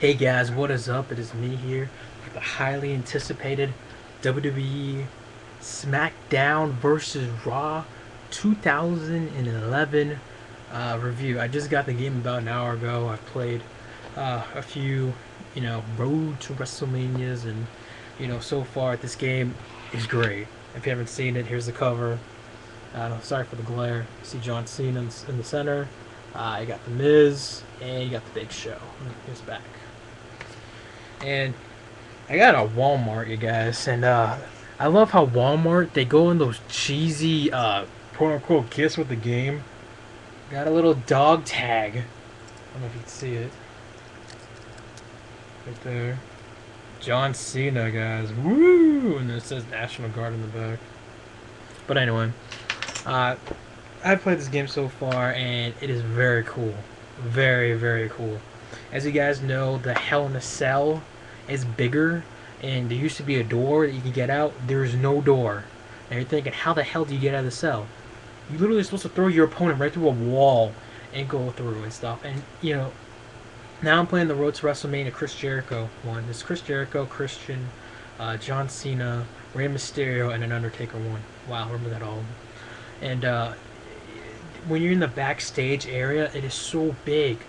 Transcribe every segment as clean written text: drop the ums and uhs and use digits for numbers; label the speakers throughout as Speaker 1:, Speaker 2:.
Speaker 1: Hey guys, what is up? It is me here with the highly anticipated WWE Smackdown versus Raw 2011 review. I just got the game about an hour ago. I've played a few, road to WrestleManias, and so far this game is great. If you haven't seen it, here's the cover. Sorry for the glare. You see John Cena in the center. You got the Miz, and you got the Big Show. He's back. And I got a Walmart, you guys, and I love how Walmart they go in those cheesy quote unquote gifts with the game. Got a little dog tag. I don't know if you can see it right there. John Cena, guys, woo! And it says National Guard in the back. But anyway, uh, I've played this game so far, and it is very cool, very very cool. As you guys know, the Hell in a Cell is bigger, and there used to be a door that you could get out. There's no door, and you're thinking, how the hell do you get out of the cell? You literally are supposed to throw your opponent right through a wall and go through and stuff. And now I'm playing the Road to WrestleMania Chris Jericho one. This Chris Jericho, Christian, John Cena, Rey Mysterio, and an Undertaker one. Wow, remember that all. And when you're in the backstage area, it is so big.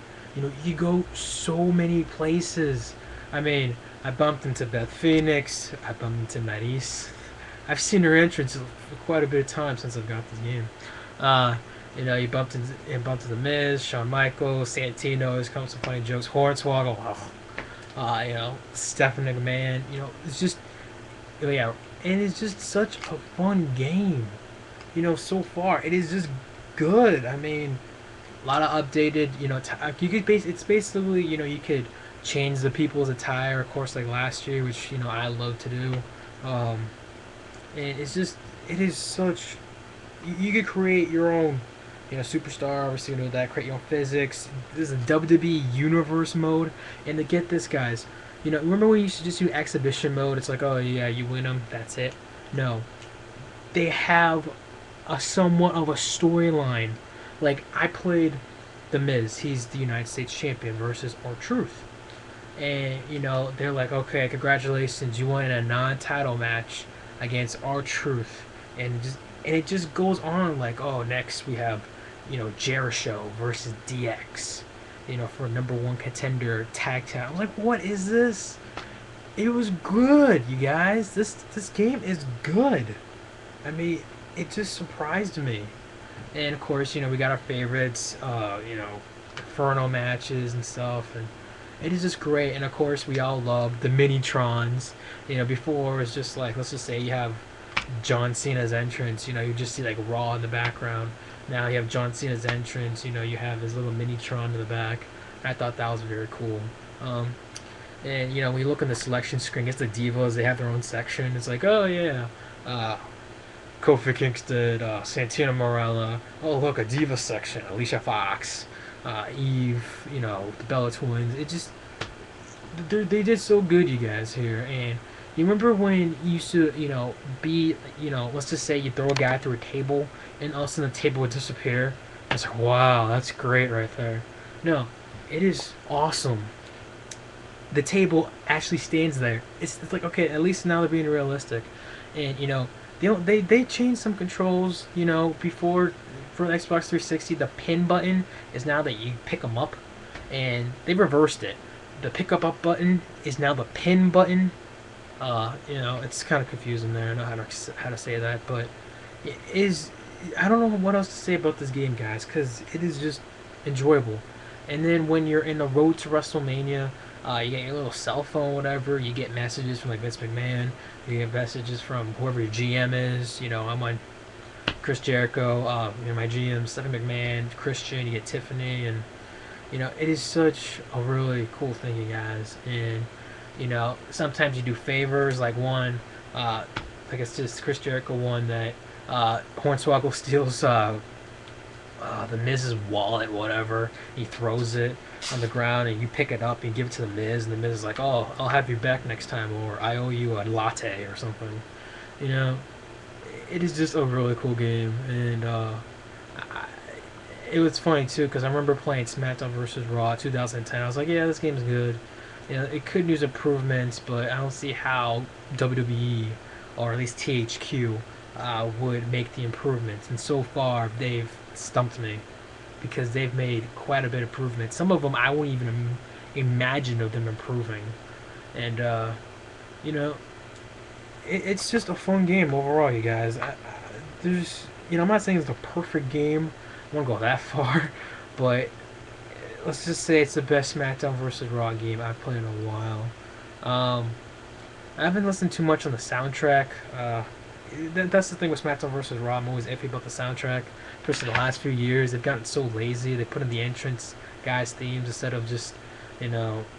Speaker 1: You go so many places. I mean, I bumped into Beth Phoenix. I bumped into Maryse. I've seen her entrance for quite a bit of time since I've got this game. You bumped into the Miz, Shawn Michaels, Santino. He's come some funny jokes. Hornswoggle. Stephanie McMahon. It's just, yeah, and it's just such a fun game. So far it is just good. I mean, a lot of updated. You could it's basically you could change the people's attire, of course, like last year, which I love to do. Um, and it is such. You could create your own, superstar. Obviously, that create your own physics. This is a WWE Universe mode, and to get this, guys, remember when you used to just do exhibition mode? It's like, oh yeah, you win them, that's it. No, they have a somewhat of a storyline. Like I played the Miz, he's the United States champion versus R-Truth. And they're like, okay, congratulations, you won in a non-title match against R-Truth, and it just goes on like, oh, next we have Jericho versus DX, for number one contender tag team. I'm like, what is this? It was good, you guys. This game is good. I mean, it just surprised me. And of course, we got our favorites, Inferno matches and stuff, and it is just great. And of course, we all love the Mini-Trons. Before it was just like, let's just say you have John Cena's entrance, you just see like Raw in the background. Now you have John Cena's entrance, you have his little Mini-Tron in the back. I thought that was very cool. And when you look on the selection screen, it's the Divas, they have their own section. It's like, oh yeah, Kofi Kingston, Santino Marella. Oh look, a Diva section. Alicia Fox, Eve. The Bella Twins. It just they did so good, you guys here. And you remember when you used to be let's just say you throw a guy through a table and all of a sudden the table would disappear. It's like, wow, that's great right there. No, it is awesome. The table actually stands there. It's like, okay, at least now they're being realistic, and they changed some controls. Before for Xbox 360, the pin button is now that you pick them up, and they reversed it. The pick up button is now the pin button. It's kind of confusing there. I don't know how to say that, but it is. I don't know what else to say about this game, guys, because it is just enjoyable. And then when you're in the road to WrestleMania, you get your little cell phone, whatever. You get messages from like Vince McMahon. You get messages from whoever your GM is. I'm on Chris Jericho. My GM, Stephanie McMahon, Christian. You get Tiffany, and it is such a really cool thing, you guys. And sometimes you do favors, like one, like it's just Chris Jericho one that Hornswoggle steals the Miz's wallet, whatever. He throws it on the ground, and you pick it up and give it to the Miz, and the Miz is like, "Oh, I'll have you back next time," or "I owe you a latte," or something. It is just a really cool game, and it was funny too because I remember playing SmackDown versus Raw 2010. I was like, "Yeah, this game's good." You know, it could use improvements, but I don't see how WWE or at least THQ would make the improvements. And so far, they've stumped me because they've made quite a bit of improvements. Some of them I wouldn't even imagine of them improving. And you know, it's just a fun game overall, you guys. There's, I'm not saying it's the perfect game. I won't go that far, but let's just say it's the best SmackDown versus Raw game I've played in a while. Um, I haven't listened too much on the soundtrack. That's the thing with SmackDown versus Raw. I'm always iffy about the soundtrack. Especially the last few years, they've gotten so lazy. They put in the entrance guys' themes instead of just,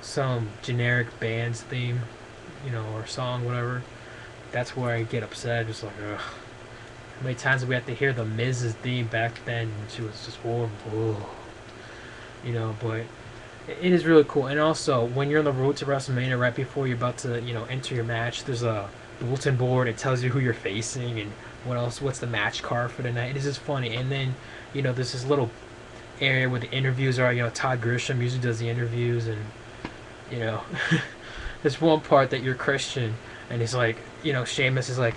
Speaker 1: some generic band's theme, or song, whatever. That's where I get upset. Just like, ugh. How many times did we have to hear the Miz's theme back then? She was just horrible. But it is really cool. And also, when you're on the road to WrestleMania, right before you're about to, enter your match, there's a bulletin board. It tells you who you're facing and what's the match card for the night. It is just funny. And then, there's this little area where the interviews are. Todd Grisham usually does the interviews, and you know, there's one part that you're Christian, and he's like, Sheamus is like,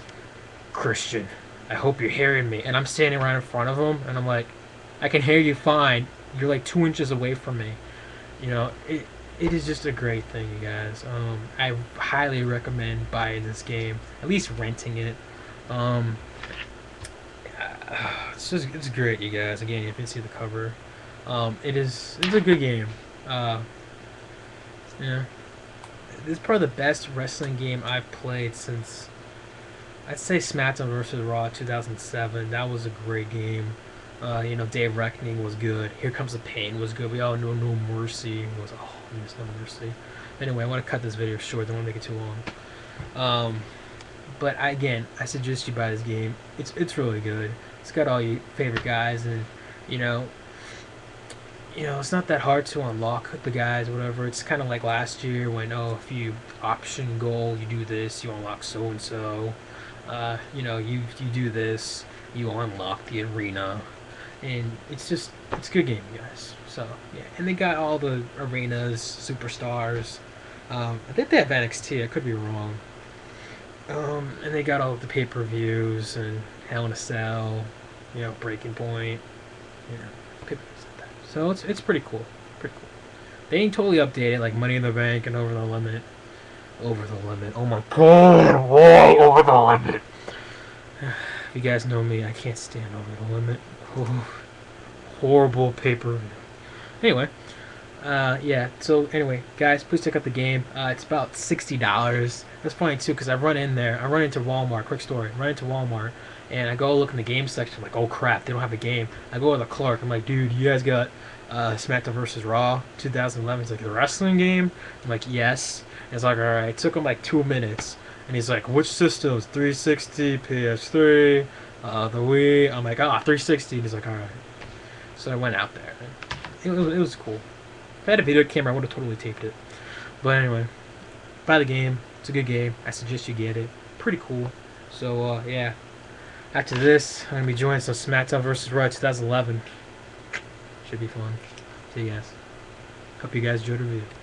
Speaker 1: Christian, I hope you're hearing me. And I'm standing right in front of him, and I'm like, I can hear you fine. You're like 2 inches away from me. It is just a great thing, you guys. I highly recommend buying this game, at least renting it. It's great, you guys. Again, you can see the cover. It's a good game. Yeah, this is probably the best wrestling game I've played since, I'd say, SmackDown vs. Raw 2007. That was a great game. Day of Reckoning was good. Here Comes the Pain was good. We all know No Mercy was, there's No Mercy. Anyway, I want to cut this video short. Don't want to make it too long. But I suggest you buy this game. It's really good. It's got all your favorite guys, and it's not that hard to unlock the guys, whatever. It's kind of like last year when, if you option goal, you do this, you unlock so and so. You do this, you unlock the arena, and it's a good game, you guys. So yeah, and they got all the arenas, superstars. I think they have NXT. I could be wrong. And they got all of the pay-per-views and Hell in a Cell, Breaking Point, pay-per-views like that. So it's pretty cool. Pretty cool. They ain't totally updated like Money in the Bank and Over the Limit. Over the Limit. Oh my god, why Over the Limit? If you guys know me, I can't stand Over the Limit. Oh, horrible pay-per-view. Anyway, yeah. So anyway, guys, please check out the game. It's about $60. That's funny too, because I run into Walmart. Quick story. I run into Walmart, and I go look in the game section. I'm like, oh crap, they don't have a game. I go to the clerk. I'm like, dude, you guys got SmackDown vs. Raw 2011? He's like, the wrestling game? I'm like, yes. And it's like, all right. It took him like 2 minutes, and he's like, which systems? 360, PS3, the Wii. I'm like, 360. And he's like, all right. So I went out there. It was cool. If I had a video camera, I would have totally taped it. But anyway, buy the game. It's a good game. I suggest you get it. Pretty cool. So, yeah. After this, I'm going to be joining some SmackDown vs. Raw 2011. Should be fun. See you guys. Hope you guys enjoyed the video.